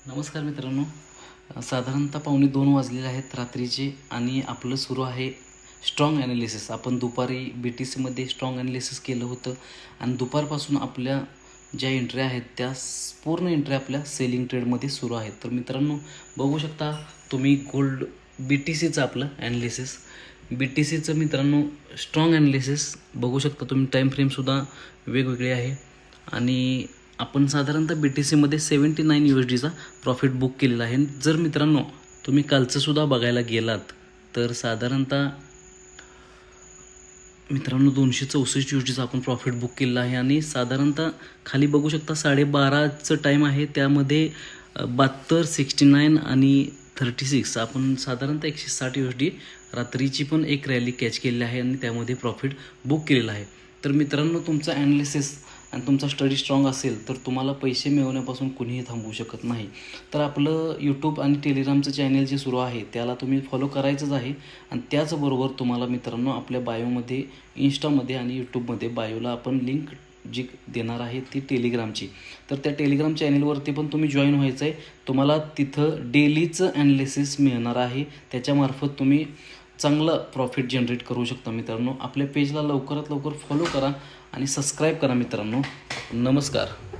नमस्कार मित्रांनो, साधारणतः 1:45 वाजलेले आहेत रात्रीचे आणि आपलं सुरू आहे स्ट्रॉंग ॲनालिसिस. आपण दुपारी BTCमध्ये स्ट्रॉंग ॲनालिसिस केलं होतं आणि दुपारपासून आपल्या ज्या एंट्री आहेत त्या पूर्ण एंट्री आपल्या सेलिंग ट्रेडमध्ये सुरू आहेत. तर मित्रांनो, बघू शकता तुम्ही गोल्ड BTCचं आपलं ॲनालिसिस, BTCचं मित्रांनो स्ट्रॉंग ॲनालिसिस बघू शकता तुम्ही. टाईम फ्रेमसुद्धा वेगवेगळे आहे आणि आपण साधारणतः BTCमध्ये $79 प्रॉफिट बुक केलेला आहे. जर मित्रांनो तुम्ही कालचंसुद्धा बघायला गेलात तर साधारणतः मित्रांनो $264 आपण प्रॉफिट बुक केलेलं आहे आणि साधारणतः खाली बघू शकता 12:30चं टाईम आहे. त्यामध्ये 72, 69 आणि 36 आपण साधारणतः $160 रात्रीची पण एक रॅली कॅच केलेली आहे आणि त्यामध्ये प्रॉफिट बुक केलेलं आहे. तर मित्रांनो, तुमचं ॲनालिसिस आणि तुमचा स्टडी स्ट्रॉंग असेल तर तुम्हाला पैसे मिळवण्यापासून कुणीही थांबवू शकत नाही. तर आपलं यूट्यूब आणि टेलिग्रामचं चॅनल जे सुरू आहे त्याला तुम्ही फॉलो करायचंच आहे. आणि त्याचबरोबर तुम्हाला मित्रांनो आपल्या बायोमध्ये, इन्स्टामध्ये आणि यूट्यूबमध्ये बायोला आपण लिंक जी देणार आहे ती टेलिग्रामची. तर त्या टेलिग्राम चॅनलवरती पण तुम्ही जॉईन व्हायचं आहे. तुम्हाला तिथं डेलीचं ॲनालिसिस मिळणार आहे. त्याच्यामार्फत तुम्ही चांगलं प्रॉफिट जनरेट करू शकता. मित्रांनो, आपल्या पेजला लवकरात लवकर फॉलो करा आणि सबस्क्राईब करा मित्रांनो. नमस्कार.